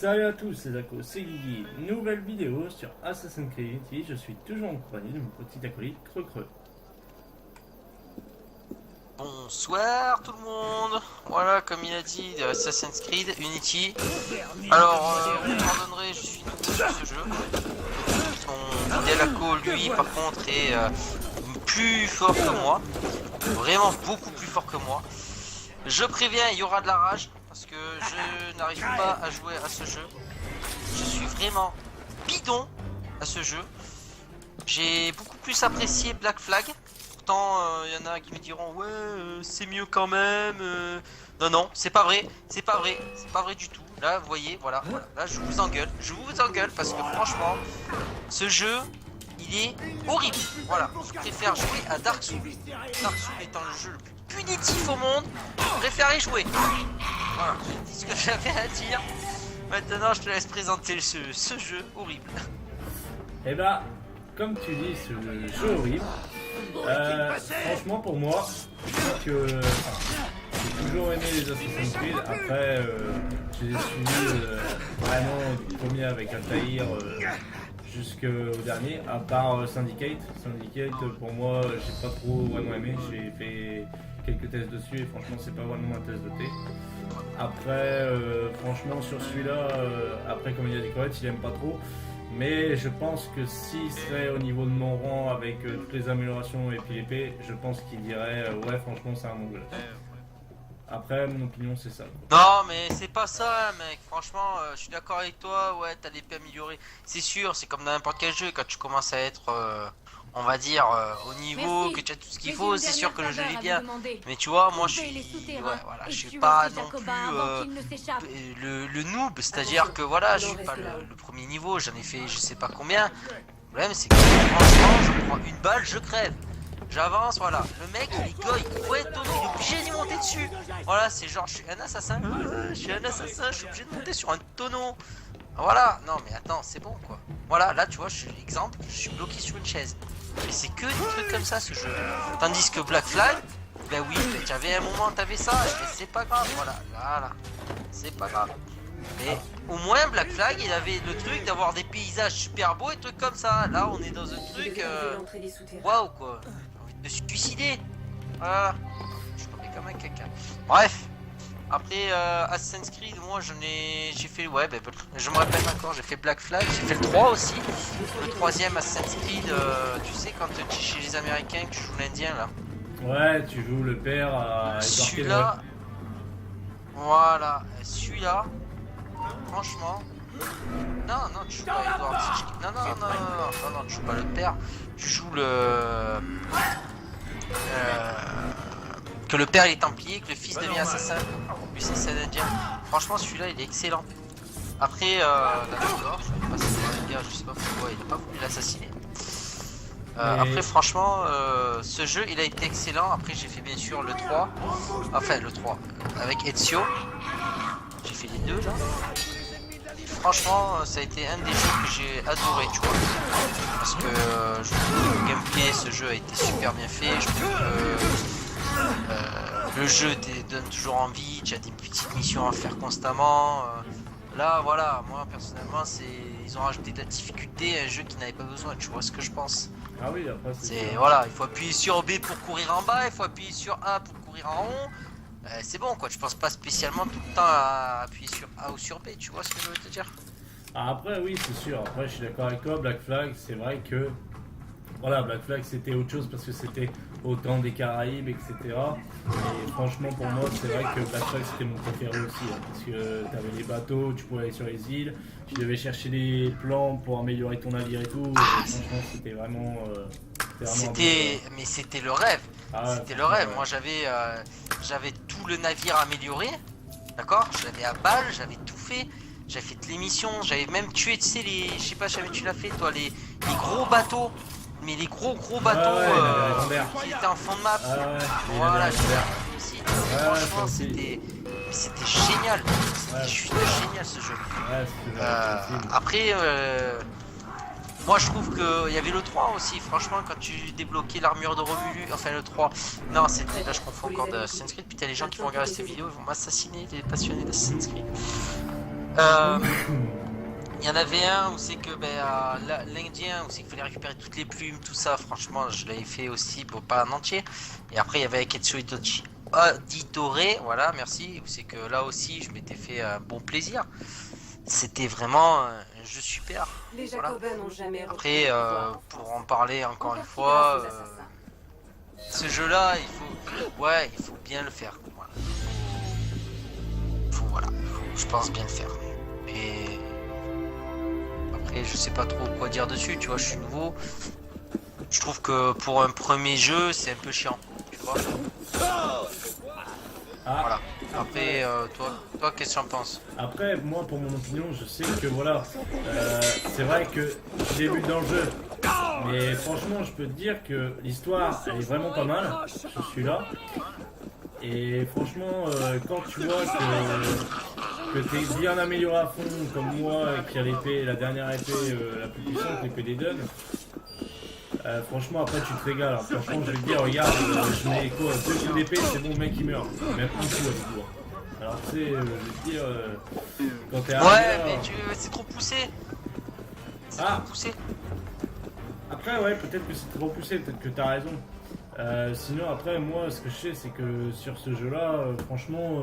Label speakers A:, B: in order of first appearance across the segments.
A: Salut à tous, c'est Zako, c'est Guigui. Nouvelle vidéo sur Assassin's Creed Unity. Je suis toujours en compagnie de mon petit acolyte Creux.
B: Bonsoir tout le monde. Voilà, comme il a dit, de Assassin's Creed Unity. Alors, vous me pardonnerez, je suis nouveau sur ce jeu. Mon Delaco, lui, par contre, est plus fort que moi. Vraiment beaucoup plus fort que moi. Je préviens, il y aura de la rage. Parce que je n'arrive pas à jouer à ce jeu. Je suis vraiment bidon à ce jeu. J'ai beaucoup plus apprécié Black Flag. Pourtant, il y en a qui me diront ouais, c'est mieux quand même. Non, non, c'est pas vrai. C'est pas vrai. C'est pas vrai du tout. Là, vous voyez, voilà. Là, je vous engueule. Je vous engueule parce que franchement, ce jeu, il est horrible. Voilà. Je préfère jouer à Dark Souls. Dark Souls étant le jeu le plus punitif au monde. Je préfère y jouer. Voilà, j'ai dit ce que j'avais à dire. Maintenant, je te laisse présenter ce jeu horrible.
A: Et bah, comme tu dis, ce jeu horrible, franchement pour moi, je trouve que j'ai toujours aimé les Assassin's Creed. Après, je les ai suivis vraiment du premier avec Altaïr jusqu'au dernier, à part Syndicate. Syndicate, pour moi, j'ai pas trop vraiment aimé. J'ai fait quelques tests dessus et franchement, c'est pas vraiment un test de thé. Après, franchement, sur celui-là, après, comme il a dit Correct, il aime pas trop. Mais je pense que s'il serait au niveau de mon rang avec toutes les améliorations et puis l'épée, je pense qu'il dirait ouais, franchement, c'est un bon jeu. Après, mon opinion, c'est ça.
B: Non, mais c'est pas ça, mec. Franchement, je suis d'accord avec toi. Ouais, t'as l'épée améliorée. C'est sûr, c'est comme dans n'importe quel jeu. Quand tu commences à être, on va dire, au niveau, que tu as tout ce qu'il faut, c'est sûr que le jeu est bien. Mais tu vois, moi, je suis, ouais, voilà, je suis pas non plus le noob. C'est-à-dire que voilà, je suis pas le premier niveau. J'en ai fait, je sais pas combien. Le problème, c'est que franchement, je prends une balle, je crève. J'avance, voilà. Le mec, il est goy, il faut être tonneau, il est obligé d'y monter dessus. Voilà, c'est genre, je suis un assassin, je suis obligé de monter sur un tonneau. Voilà, non mais attends, c'est bon quoi. Voilà, là tu vois, je suis exemple, je suis bloqué sur une chaise. Mais c'est que des trucs comme ça ce jeu. Tandis que Black Flag, ben oui, j'avais un moment, t'avais ça, mais c'est pas grave, voilà, c'est pas grave. Mais au moins Black Flag, il avait le truc d'avoir des paysages super beaux et trucs comme ça. Là, on est dans un truc, waouh quoi. De suicider. Voilà. Je tombé comme un caca. Bref. Après Assassin's Creed, moi j'ai fait ouais, je me rappelle encore, j'ai fait Black Flag, j'ai fait le 3 aussi. Le troisième Assassin's Creed, tu sais quand tu es chez les Américains que tu joues l'Indien là.
A: Ouais, tu joues le père à
B: celui-là. Voilà, celui-là. Franchement. Non, tu joues pas Edward. Non, tu joues pas le père. Tu joues le. Que le père il est templier, que le fils devient assassin. Lui c'est un indien. Franchement celui-là il est excellent. Après d'accord, je sais pas pourquoi il n'a pas voulu l'assassiner. Après franchement ce jeu il a été excellent. Après j'ai fait bien sûr le 3. Enfin le 3 avec Ezio. J'ai fait les deux là. Et franchement ça a été un des jeux que j'ai adoré tu vois. Parce que je trouve que le gameplay ce jeu a été super bien fait. Je trouve que le jeu te donne toujours envie, tu as des petites missions à faire constamment. Là, voilà, moi personnellement, ils ont rajouté de la difficulté à un jeu qui n'avait pas besoin, tu vois ce que je pense.
A: Ah oui, après c'est
B: voilà, il faut appuyer sur B pour courir en bas, il faut appuyer sur A pour courir en rond. C'est bon quoi, je pense pas spécialement tout le temps à appuyer sur A ou sur B, tu vois ce que je veux te dire.
A: Après, oui, c'est sûr. Après, je suis d'accord avec toi. Black Flag, c'est vrai que voilà, Black Flag c'était autre chose parce que c'était au temps des Caraïbes, etc. Et franchement, pour moi, c'est vrai que Black Flag c'était mon préféré aussi. Parce que tu avais les bateaux, tu pouvais aller sur les îles, tu devais chercher des plans pour améliorer ton navire et tout. Et franchement, c'était vraiment.
B: Mais c'était le rêve. C'était le rêve.
A: Ouais.
B: Moi, j'avais tout le navire amélioré. D'accord. Je l'avais à balle, j'avais tout fait. J'avais fait toutes les missions, j'avais même tué, tu sais, je sais pas, jamais tu l'as fait, toi, les gros bateaux. Mais les gros bateaux qui étaient en fond de map. Voilà, j'ai fait aussi. Franchement, c'était génial. C'était juste génial ce jeu. Après, moi je trouve qu'il y avait le 3 aussi. Franchement, quand tu débloquais l'armure de Romulus, enfin le 3. Non, c'était là, je confonds encore d'Assassin's Creed. Putain, les gens qui vont regarder cette vidéo, ils vont m'assassiner, les passionnés d'Assassin's Creed. Il y en avait un où c'est que l'Indien, où c'est qu'il fallait récupérer toutes les plumes, tout ça. Franchement, je l'avais fait aussi, bon, pas en entier. Et après, il y avait Ketsu Auditore, voilà, merci. Où c'est que là aussi, je m'étais fait un bon plaisir. C'était vraiment un jeu super.
C: Les
B: Voilà.
C: Jacobins n'ont jamais
B: Après, pour en parler encore une fois, ce jeu-là, il faut bien le faire. Voilà, je pense bien le faire. Et après, je sais pas trop quoi dire dessus, tu vois, je suis nouveau. Je trouve que pour un premier jeu, c'est un peu chiant, tu vois.
A: Ah,
B: Voilà. Après, toi, qu'est-ce que tu en penses?
A: après, moi, pour mon opinion, je sais que voilà, c'est vrai que j'ai vu dans le jeu, mais franchement, je peux te dire que l'histoire, elle est vraiment pas mal sur celui-là. Et franchement, quand tu vois que t'es bien amélioré à fond, comme moi, qui a l'épée, la dernière épée la plus puissante, l'épée d'Eden, franchement, après tu te régales. Hein. Franchement, je vais te dire, regarde, je mets quoi, 2 coups d'épée, c'est bon, le mec il meurt. Même un coup avec toi. Alors, tu sais, je vais te dire, quand t'es
B: Ouais,
A: arrivé,
B: mais c'est trop poussé. C'est
A: Ah.
B: trop poussé.
A: Après, ouais, peut-être que c'est trop poussé, peut-être que t'as raison. Sinon, après, moi, ce que je sais, c'est que sur ce jeu-là, franchement,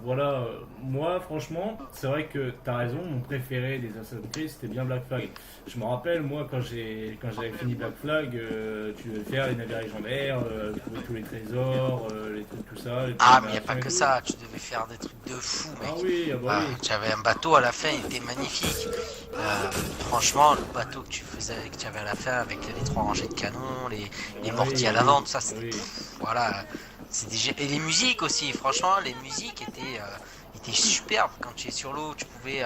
A: voilà, moi, franchement, c'est vrai que t'as raison, mon préféré des Assassin's Creed, c'était bien Black Flag. Je me rappelle, moi, quand j'avais fini Black Flag, tu devais faire les navires légendaires, trouver tous les trésors, les trucs, tout ça.
B: Ah, mais y a pas que ça, tu devais faire des trucs de fou, mec.
A: Ah oui, ah bah oui.
B: Tu avais un bateau à la fin, il était magnifique. Franchement, le bateau que tu avais à la fin avec les 3 rangées de canons, les mortiers à l'avant, tout ça, c'était voilà. Et les musiques aussi, franchement, les musiques étaient superbes. Quand tu es sur l'eau, tu pouvais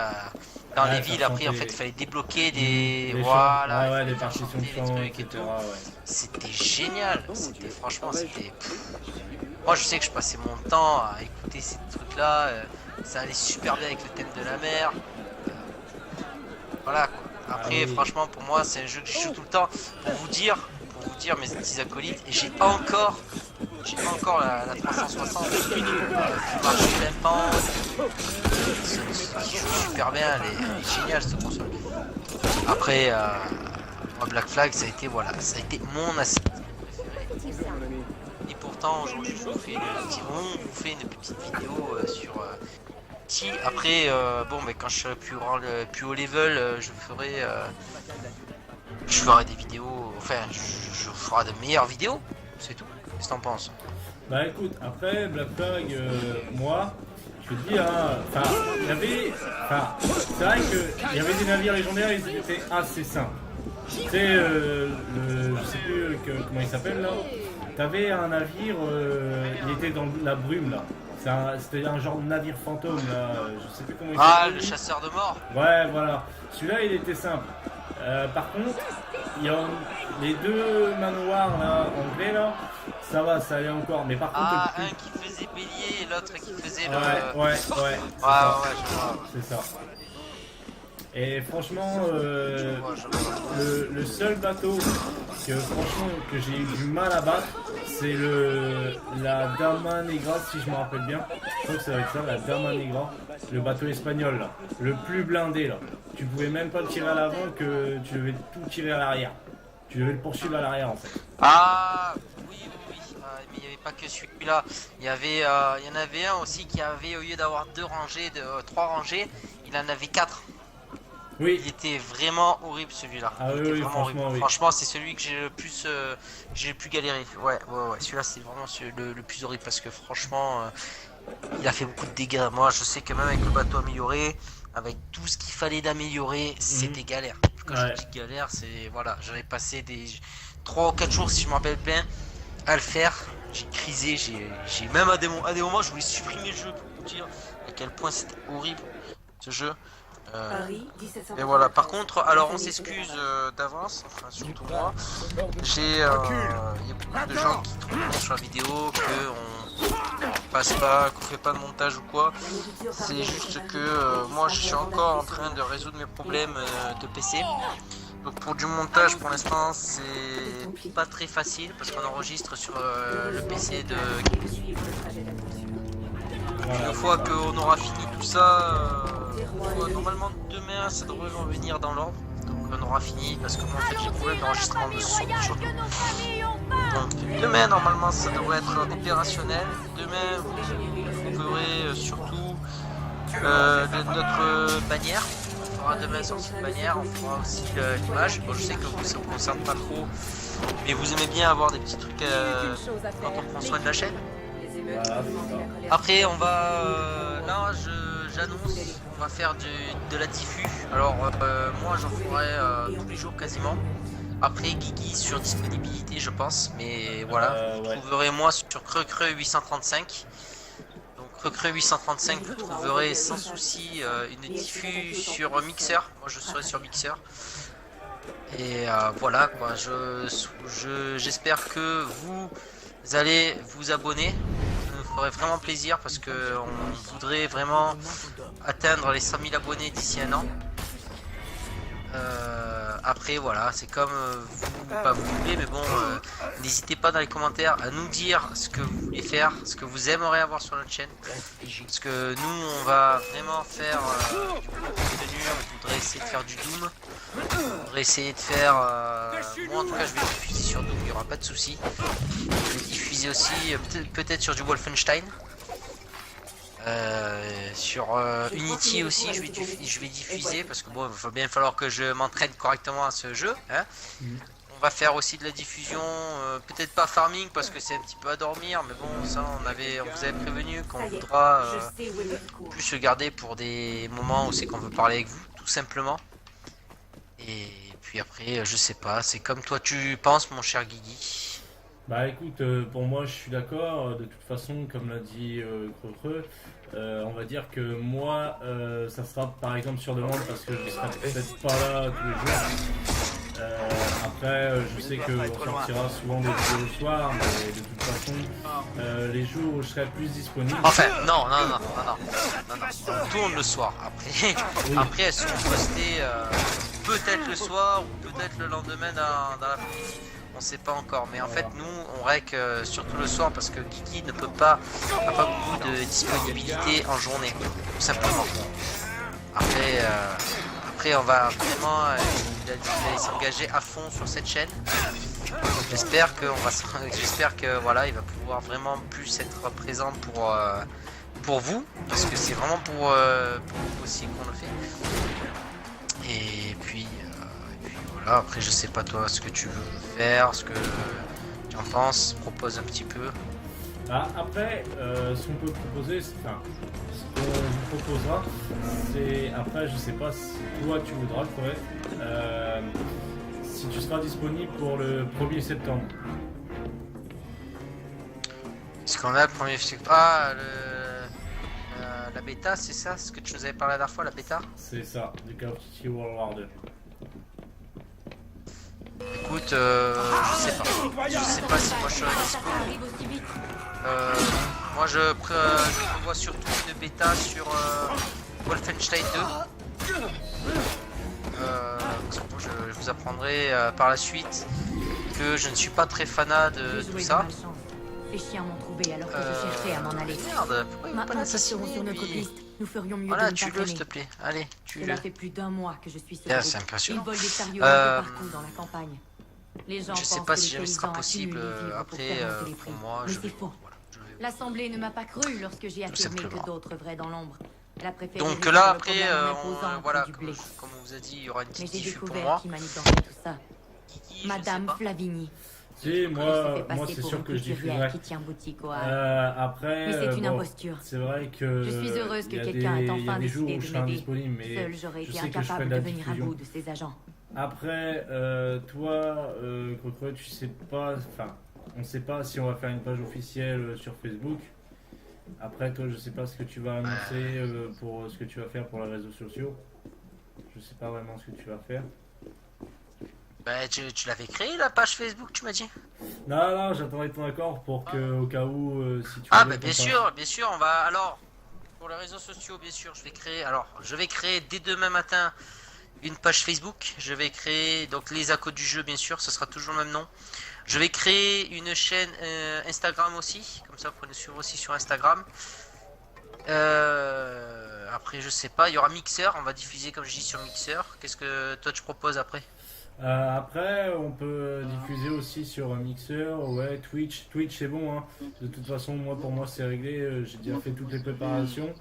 B: dans les villes après, en fait, il fallait débloquer des voilà,
A: des partitions de chant,
B: trucs et
A: etc.
B: tout.
A: Ouais.
B: C'était génial. C'était. Moi, je sais que je passais mon temps à écouter ces trucs-là. Ça allait super bien avec le thème de la mer. Voilà quoi. Après, franchement, pour moi, c'est un jeu que je joue tout le temps. Pour vous dire, mes petits acolytes, et j'ai pas encore la 360 qui marche plein pan, qui joue super bien, elle est géniale cette console. Après, moi, Black Flag, ça a été mon Assassin's Creed préféré. Et pourtant, aujourd'hui, je vous fais une petite vidéo sur après, mais quand je serai plus haut level, je ferai des vidéos, enfin, je ferai de meilleures vidéos, c'est tout. Qu'est-ce que t'en penses?
A: Bah écoute, après Black Flag, moi, je te dis, hein, c'est vrai qu'il y avait des navires légendaires, ils étaient assez simples. Tu sais, je sais plus comment il s'appelle là. T'avais un navire, il était dans la brume là. C'était un genre de navire fantôme là, je sais plus comment il s'appelle.
B: Ah, le chasseur de mort.
A: Ouais, voilà. Celui-là, il était simple. Par contre, il y a les 2 manoirs là, anglais là, ça va, ça allait encore. Mais par contre,
B: un qui faisait bélier et l'autre qui faisait
A: ouais,
B: je vois.
A: c'est ça. Et franchement,
B: Je vois.
A: le seul bateau que j'ai eu du mal à battre, c'est la Dama Negra, si je me rappelle bien. Je crois que c'est avec ça, la Dama Negra, le bateau espagnol là, le plus blindé là. Tu pouvais même pas le tirer à l'avant, que tu devais tout tirer à l'arrière. Tu devais le poursuivre à l'arrière en fait.
B: Ah oui. Mais il n'y avait pas que celui-là. Il y en avait un aussi qui avait, au lieu d'avoir 3 rangées, il en avait 4.
A: Oui.
B: Il était vraiment horrible celui-là.
A: Ah oui, franchement, oui.
B: Franchement, c'est celui que j'ai le plus galéré. Ouais. Celui-là, c'est vraiment le plus horrible parce que franchement, il a fait beaucoup de dégâts. Moi, je sais que même avec le bateau amélioré, avec tout ce qu'il fallait d'améliorer, c'était galère. Quand je dis galère, c'est voilà, j'avais passé des 3 ou 4 jours, si je me rappelle bien, à le faire. J'ai crisé, j'ai même à des moments, je voulais supprimer le jeu pour vous dire à quel point c'était horrible ce jeu. Et voilà, par contre, alors on s'excuse d'avance, enfin surtout moi. Il y a beaucoup de gens qui trouvent sur la vidéo qu'on passe pas, qu'on fait pas de montage ou quoi. C'est juste que moi je suis encore en train de résoudre mes problèmes de PC. Donc pour du montage pour l'instant c'est pas très facile parce qu'on enregistre sur le PC
A: Voilà.
B: Une fois qu'on aura fini tout ça, normalement demain ça devrait revenir dans l'ordre. Donc on aura fini parce que moi en fait j'ai problème d'enregistrement de son surtout. Donc demain normalement ça devrait être opérationnel. Demain vous trouverez surtout notre bannière. On fera demain sur cette bannière, on fera aussi l'image. Bon, je sais que vous ça ne vous concerne pas trop, mais vous aimez bien avoir des petits trucs quand on prend soin de la chaîne.
A: Voilà, c'est ça.
B: Après on va là j'annonce on va faire de la diffus. Alors moi j'en ferai tous les jours quasiment. Après Guigui sur disponibilité je pense. Mais voilà, vous
A: ouais.
B: trouverez moi sur Creux 835. Donc Creux 835 vous trouverez sans souci une diffus sur Mixer. Moi je serai sur Mixer. Et voilà quoi, j'espère que vous allez vous abonner. Ça nous ferait vraiment plaisir parce que on voudrait vraiment atteindre les 100 000 abonnés d'ici un an. Après voilà, c'est comme vous voulez, mais bon, n'hésitez pas dans les commentaires à nous dire ce que vous voulez faire, ce que vous aimeriez avoir sur notre chaîne. Parce que nous, on va vraiment faire du contenu, on voudrait essayer de faire du Doom. On voudrait essayer de faire... moi en tout cas, je vais diffuser sur Doom, il n'y aura pas de souci. Je vais diffuser aussi peut-être sur du Wolfenstein. Sur Unity aussi je vais diffuser parce que bon il va bien falloir que je m'entraîne correctement à ce jeu hein. On va faire aussi de la diffusion, peut-être pas farming parce que c'est un petit peu à dormir, mais bon ça on vous avait prévenu qu'on voudra plus se garder pour des moments où c'est qu'on veut parler avec vous tout simplement. Et puis après je sais pas, c'est comme toi tu penses mon cher Guigui.
A: Bah écoute, pour moi je suis d'accord, de toute façon comme l'a dit Creux, on va dire que moi ça sera par exemple sur demande parce que je serai peut-être pas là tous les jours. Après je sais qu'on sortira souvent des vidéos le soir, mais de toute façon les jours où je serai plus disponible...
B: Enfin non, on tourne le soir après,
A: Oui.
B: après elles seront postées peut-être le soir ou peut-être le lendemain dans l'après-midi. On sait pas encore, mais en fait nous on règle surtout le soir parce que Guigui n'a pas beaucoup de disponibilité en journée, tout simplement. Après on va vraiment il allait s'engager à fond sur cette chaîne. Donc j'espère que voilà il va pouvoir vraiment plus être présent pour vous parce que c'est vraiment pour vous aussi qu'on le fait. Et puis voilà, après je sais pas toi ce que tu veux faire, ce que tu en penses, propose un petit peu.
A: Ah, après, ce qu'on peut proposer, ce qu'on vous proposera, c'est après, je sais pas si toi tu voudras, Corée, si tu seras disponible pour le 1er septembre.
B: Est-ce qu'on a le premier Ah, la bêta, c'est ça, ce que tu nous avais parlé la dernière fois, la bêta?
A: C'est ça, du Call of Duty World War 2.
B: Écoute, je sais pas si moi je serai dispo. Moi je prévois surtout une bêta sur Wolfenstein 2. Je vous apprendrai par la suite que je ne suis pas très fanat de tout ça.
C: Les chiens m'ont trouvé alors que je cherchais à m'en aller.
B: Merde, pourquoi il veut pas
C: Maintenant qu'ils seront
B: l'assassiner
C: sur notre
B: lui?
C: piste, nous ferions mieux
B: Voilà,
C: de ne pas
B: tue-le
C: traîner.
B: s'il te plaît. Allez, tue-le.
C: Cela fait plus d'un mois que je suis sur
B: Ah,
C: route.
B: c'est impressionnant.
C: Ils volent des chariots un peu partout dans la campagne. Les gens
B: Je sais
C: pensent
B: pas
C: que
B: si
C: les
B: jamais ce sera
C: paysans
B: possible
C: accumulent les vivres pour
B: après
C: faire monter les
B: pour
C: prix.
B: moi.
C: Mais
B: Je vais,
C: c'est faux.
B: voilà, je vais-
C: L'Assemblée ne m'a pas cru lorsque j'ai affirmé
B: simplement.
C: que d'autres œuvraient dans l'ombre. Elle a préféré
B: Donc
C: résoudre
B: là
C: le
B: après,
C: problème en imposant
B: voilà,
C: du blé.
B: comme on vous a dit, il y aura une
C: Mais
B: petite
C: j'ai
B: diffus pour
C: découvert
B: moi.
C: qui manigançait tout ça.
B: Guigui, je sais
C: Madame
B: pas.
C: Flavigny.
A: Si,
C: Elle se fait
A: moi
C: passer
A: c'est
C: pour
A: sûr
C: une
A: que je
C: couturière
A: diffuserai.
C: qui tient boutique au Havre.
A: Après,
C: Mais c'est une
A: bon,
C: imposture.
A: c'est vrai que
C: Je suis heureuse que
A: il y a
C: quelqu'un ait
A: il y a
C: enfin
A: des jours
C: décidé
A: où
C: de
A: je serai
C: m'aider.
A: indisponible, mais
C: Seule, j'aurais
A: je
C: été
A: sais que je ferai
C: incapable
A: de
C: de
A: la
C: venir à
A: diffusion.
C: bout de ces agents.
A: Après, toi, Crocro, tu sais pas, enfin, on sait pas si on va faire une page officielle sur Facebook. Après, toi, je sais pas ce que tu vas annoncer pour ce que tu vas faire pour les réseaux sociaux. Je sais pas vraiment ce que tu vas faire.
B: Bah, tu l'avais créé la page Facebook, tu m'as dit?
A: Non, j'attendais ton accord pour que, au cas où, si tu
B: Ah
A: veux
B: bah
A: qu'on
B: bien sûr, on va alors pour les réseaux sociaux bien sûr, je vais créer dès demain matin une page Facebook, je vais créer donc les accos du jeu bien sûr, ce sera toujours le même nom. Je vais créer une chaîne Instagram aussi, comme ça vous pouvez nous suivre aussi sur Instagram. Après, je sais pas, il y aura Mixer, on va diffuser comme je dis sur Mixer. Qu'est-ce que toi tu proposes après?
A: Après, on peut diffuser aussi sur Mixer, ouais, Twitch. Twitch, c'est bon, hein. De toute façon, pour moi, c'est réglé. J'ai déjà fait toutes les préparations.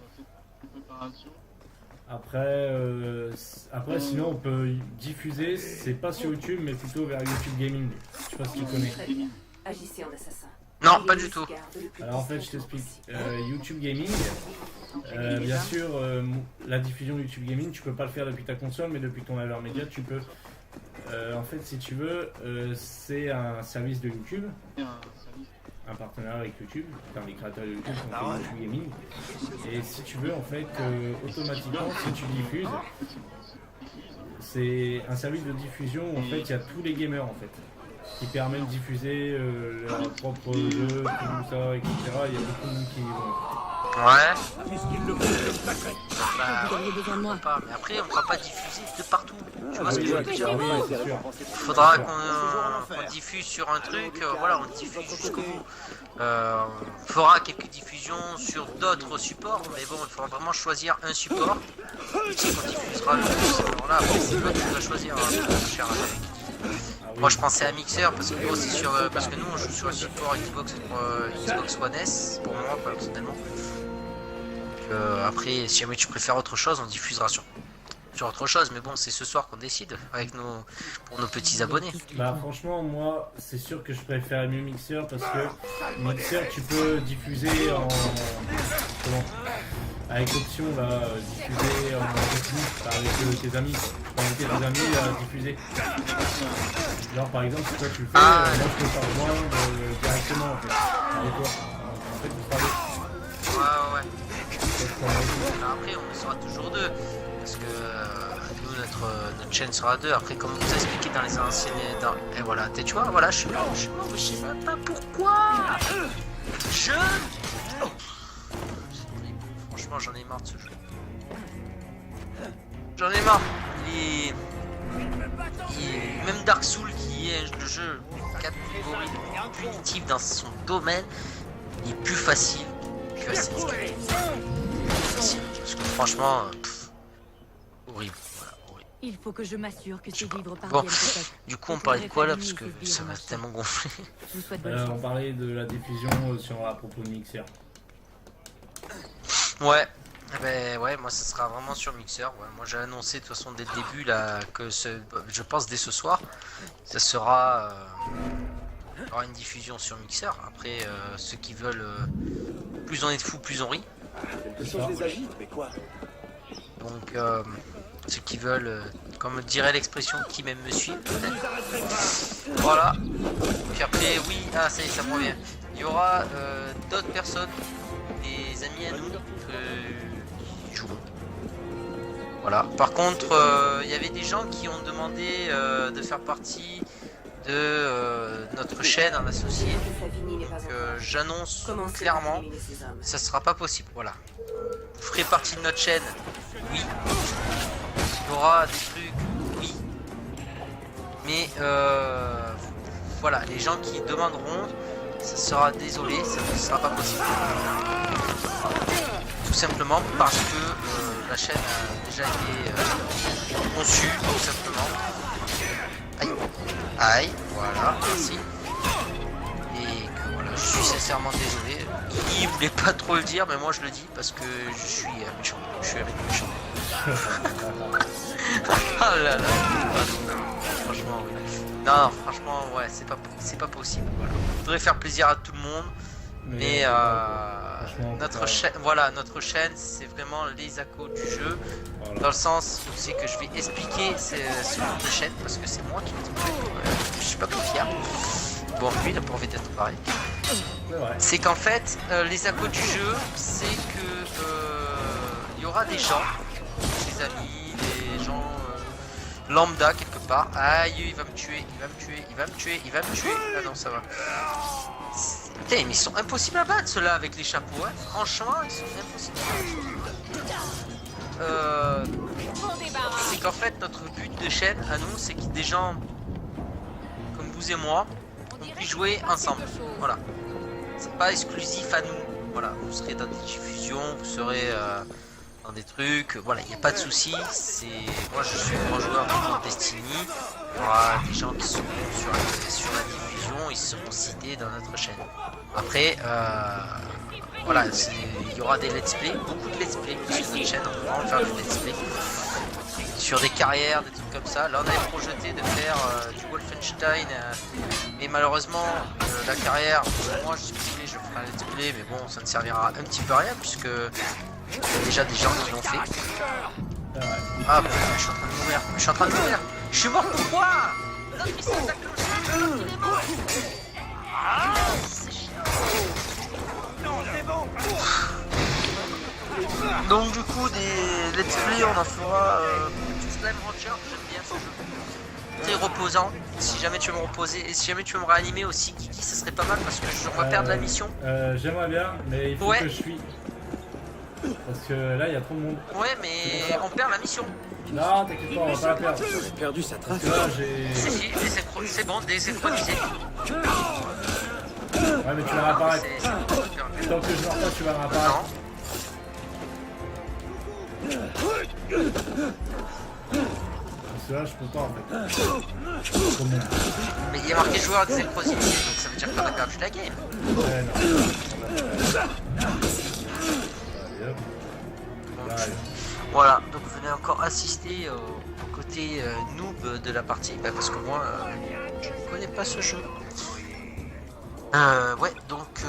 A: Après, sinon, on peut diffuser, c'est pas sur YouTube, mais plutôt vers YouTube Gaming. Je sais pas si tu connais.
D: Très bien. Agissez en assassin.
B: Non, pas du tout.
A: Alors en fait, je t'explique. YouTube Gaming, bien sûr, la diffusion YouTube Gaming, tu peux pas le faire depuis ta console, mais depuis ton laveur média, tu peux. En fait, si tu veux, c'est un service de YouTube, un partenariat avec YouTube, enfin les créateurs de YouTube sont fait YouTube Gaming. Et si tu veux, en fait, automatiquement, si tu diffuses, c'est un service de diffusion où en fait, il y a tous les gamers en fait, qui permet de diffuser leurs propres jeux, tout ça, etc. Il y a beaucoup de monde qui vont.
B: Ouais.
C: Vous auriez besoin de moi.
B: Pas, mais après, on ne pourra pas diffuser de partout. Tu vois ce que je veux dire?
A: Oui, c'est sûr.
B: Il faudra qu'on diffuse sur un truc, voilà, on diffuse jusqu'au bout. On fera quelques diffusions sur d'autres supports, mais bon, il faudra vraiment choisir un support. Tu sais qu'on diffusera le plus. Alors là, après, c'est toi qui vas choisir, cher ami. Moi je pensais à Mixer parce que moi, c'est sur, parce que nous on joue sur un support Xbox, Xbox One S, pour moi personnellement. Donc, après, si jamais tu préfères autre chose, on diffusera sur autre chose, mais bon, c'est ce soir qu'on décide avec pour nos petits abonnés.
A: Bah franchement, moi, c'est sûr que je préfère mieux Mixer parce que Mixer, tu peux diffuser en... Comment? Avec l'option là, diffuser en continu avec tes amis. Tu peux inviter tes amis à diffuser. Genre par exemple, si toi tu le fais, moi je peux te rejoindre directement en fait. Avec toi. En fait, vous parlez.
B: Ouais. Après, on sera toujours deux. Parce que nous, notre chaîne sera deux. Après, comme on vous a expliqué dans les anciennes. Et voilà, tu vois, voilà, je suis mort, je sais même pas pourquoi. Franchement, j'en ai marre de ce jeu. J'en ai marre. Même Dark Souls, qui est le jeu catégorie punitive dans son domaine, il est plus facile que Assassin's Creed. Parce que franchement, horrible. Voilà, horrible.
C: Il faut que je m'assure que ces livres
B: Bon,
C: parviennent peut-être.
B: du coup, on parlait de quoi là? Parce que ça m'a tellement gonflé.
C: Je vous souhaite bonne
A: On
C: chance.
A: parlait de la diffusion à propos de Mixer.
B: Ouais. Ben ouais, moi ça sera vraiment sur Mixer. Ouais. Moi j'ai annoncé de toute façon dès le début là que je pense dès ce soir, ça sera il y aura une diffusion sur Mixer. Après ceux qui veulent, plus on est de fous, plus on rit.
E: Quelque chose les agite, mais quoi?
B: Donc ceux qui veulent, comme dirait l'expression, qui m'aime me suit. Voilà. Puis après oui, ça y est, ça me revient. Il y aura d'autres personnes, des amis à nous qui joueront. Voilà. Par contre, il y avait des gens qui ont demandé de faire partie de notre chaîne en associé. Donc j'annonce clairement, ça sera pas possible. Voilà. Vous ferez partie de notre chaîne, oui. Il y aura des trucs, oui. Mais voilà, les gens qui demanderont, ça sera désolé, ça ne sera pas possible. Tout simplement parce que la chaîne a déjà été conçue, tout simplement. Aïe, voilà, merci. Et que voilà, je suis sincèrement désolé. Il voulait pas trop le dire, mais moi je le dis parce que je suis méchant. Je suis avec méchant. Ah là là. Franchement, oui. Non, franchement, ouais, c'est pas possible. Voilà. On voudrait faire plaisir à tout le monde, mais notre chaîne, voilà, notre chaîne, c'est vraiment les accos du jeu. Voilà. Dans le sens où c'est que je vais expliquer ce nom de chaîne parce que c'est moi qui l'ai trouvé. Je suis pas trop fier. Bon, lui, il a pas envie d'être pareil. C'est qu'en fait, les accos du jeu, c'est que il y aura des gens, des amis, des gens lambda quelque part. Aïe, il va me tuer, il va me tuer, il va me tuer, il va me tuer. Ah non, ça va. Putain, mais ils sont impossibles à battre ceux-là avec les chapeaux. Hein. Franchement, ils sont impossibles à battre. C'est qu'en fait, notre but de chaîne à nous, c'est que des gens comme vous et moi, on puisse jouer ensemble. Voilà. C'est pas exclusif à nous. voilà, vous serez dans des diffusions, vous serez dans des trucs, voilà, il n'y a pas de souci. Moi je suis un grand joueur de Destiny, il y aura des gens qui seront sur la diffusion, ils seront cités dans notre chaîne. Après, voilà, il y aura des let's play, beaucoup de let's play sur notre chaîne, on va vraiment faire des let's play. Sur des carrières, des trucs comme ça. Là on avait projeté de faire du Wolfenstein, mais malheureusement la carrière, moi je suis désolé, je ferai un let's play, mais bon ça ne servira un petit peu à rien puisque il y a déjà des gens qui l'ont fait. Ah bah je suis en train de mourir, je suis en train de mourir. Je suis mort pourquoi? Notre mission est accrochée, il est mort. Ah c'est chiant. Donc du coup des let's play on en fera Slime Rancher, j'aime bien ce jeu. Très reposant, si jamais tu veux me reposer et si jamais tu veux me réanimer aussi Kiki ça serait pas mal parce que je vais perdre la mission.
A: J'aimerais bien mais il faut que je fuis. Parce que là il y a trop de monde.
B: Ouais mais on perd la mission.
A: Non t'inquiète pas on va pas la perdre.
E: J'ai perdu sa trace.
A: Là j'ai...
B: C'est bon, désynchronisé.
A: Ouais mais tu vas réapparaître. Tant que je meurs pas tu vas réapparaître.
B: Non.
A: Parce que là je peux pas en fait. Comment?
B: Mais il y a marqué joueur désynchronisé, donc ça veut dire qu'on a perdu la game.
A: Ouais non. Allez, hop. Allez.
B: Voilà, donc vous venez encore assister au côté noob de la partie, bah, parce que moi je ne connais pas ce jeu. Ouais, donc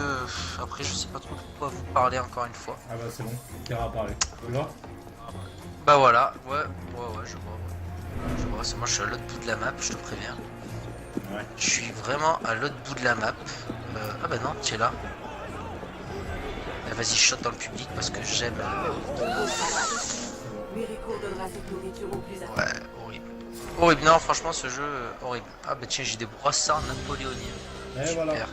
B: après je sais pas trop de quoi vous parler encore une fois.
A: Ah bah c'est bon, qui a réapparu. Tu vois?
B: Bah voilà, ouais, je vois. Je vois, c'est moi je suis à l'autre bout de la map, je te préviens.
A: Ouais.
B: Je suis vraiment à l'autre bout de la map. Ah bah non, tu es là. Vas-y, shot dans le public parce que j'aime.
D: Miracle donnera cette nourriture au plus à...
B: Ouais, horrible. Horrible, non, franchement, ce jeu, horrible. Ah bah tiens, j'ai des brossards napoléoniens.
A: Et
B: Super.
A: voilà.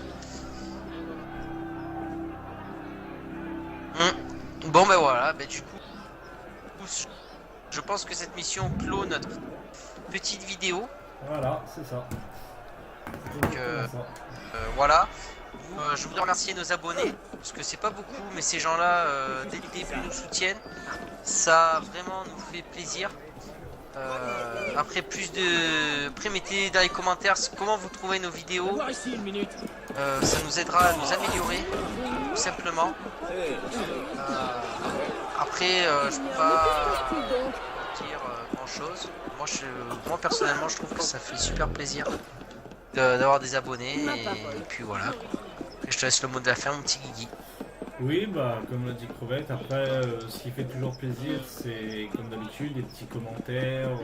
B: Bon bah voilà, bah du coup, je pense que cette mission clôt notre petite vidéo.
A: Voilà, c'est ça.
B: Donc voilà. Je voudrais remercier nos abonnés parce que c'est pas beaucoup, mais ces gens-là dès le début nous soutiennent. Ça vraiment nous fait plaisir. Après mettez dans les commentaires comment vous trouvez nos vidéos. Ça nous aidera à nous améliorer tout simplement. Après je peux pas dire grand chose. Moi personnellement je trouve que ça fait super plaisir d'avoir des abonnés et puis voilà quoi. Et je te laisse le mot de la fin mon petit Guigui.
A: Oui, bah comme l'a dit Crevette, après ce qui fait toujours plaisir c'est comme d'habitude des petits commentaires,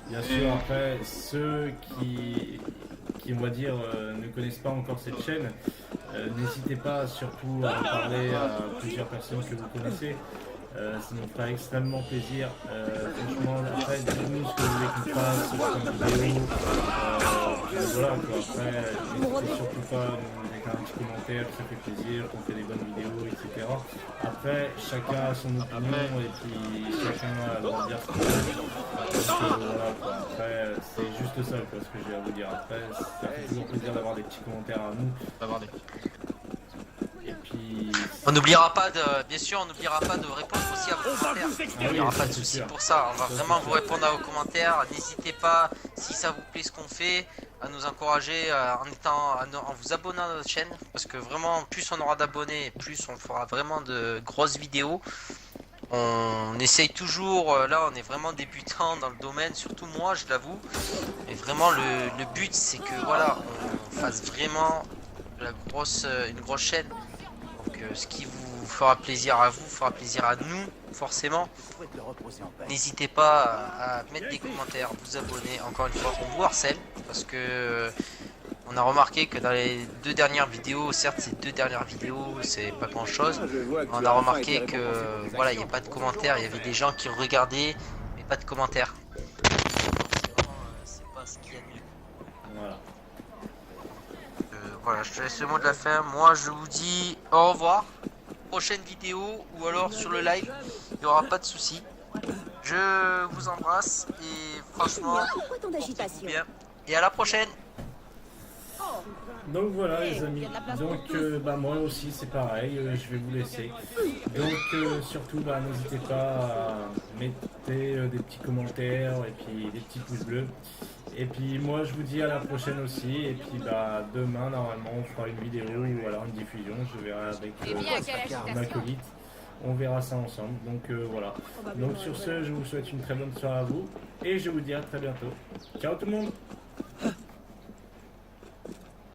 A: bien sûr après ceux qui on va dire ne connaissent pas encore cette chaîne, n'hésitez pas surtout à en parler à plusieurs personnes que vous connaissez, ça nous fera extrêmement plaisir, franchement après dites-nous ce que vous voulez qu'on fasse comme vidéo, voilà quoi, après n'hésitez surtout pas à nous mettre un petit commentaire, ça fait plaisir, qu'on fait des bonnes vidéos, etc. Après chacun a son opinion et puis chacun a le droit de dire ce qu'il veut, donc voilà quoi, après c'est juste ça quoi, ce que j'ai à vous dire, après ça fait toujours plaisir d'avoir des petits commentaires à nous, et puis...
B: On n'oubliera pas bien sûr, on n'oubliera pas de répondre aussi à vos commentaires. Il n'y aura pas de souci pour ça. On va vraiment vous répondre à vos commentaires. N'hésitez pas, si ça vous plaît ce qu'on fait, à nous encourager en vous abonnant à notre chaîne. Parce que vraiment, plus on aura d'abonnés, plus on fera vraiment de grosses vidéos. On essaye toujours, là on est vraiment débutant dans le domaine, surtout moi je l'avoue. Et vraiment le but c'est que voilà, on fasse vraiment une grosse chaîne. Donc ce qui vous fera plaisir à vous, fera plaisir à nous, forcément. N'hésitez pas à mettre des commentaires, vous abonner. Encore une fois, on vous harcèle parce que on a remarqué que dans les 2 dernières vidéos, certes ces 2 dernières vidéos, c'est pas grand chose. On a remarqué que voilà, il n'y a pas de commentaires, il y avait des gens qui regardaient, mais pas de commentaires. C'est pas ce qu'il y a de mieux.
A: Voilà.
B: Voilà, je te laisse le mot de la fin. Moi, je vous dis au revoir. Prochaine vidéo ou alors sur le live, il n'y aura pas de souci. Je vous embrasse et franchement,
F: Pourquoi tant d'agitation?
B: bien. Et à la prochaine.
F: Oh.
A: Donc voilà les amis, donc bah, moi aussi c'est pareil, je vais vous laisser. Donc surtout bah, n'hésitez pas à mettre des petits commentaires et puis des petits pouces bleus. Et puis moi je vous dis à la prochaine aussi. Et puis bah demain normalement on fera une vidéo ou alors une diffusion, je verrai avec mon acolyte. On verra ça ensemble. Donc voilà. Donc sur ce je vous souhaite une très bonne soirée à vous. Et je vous dis à très bientôt. Ciao tout le monde.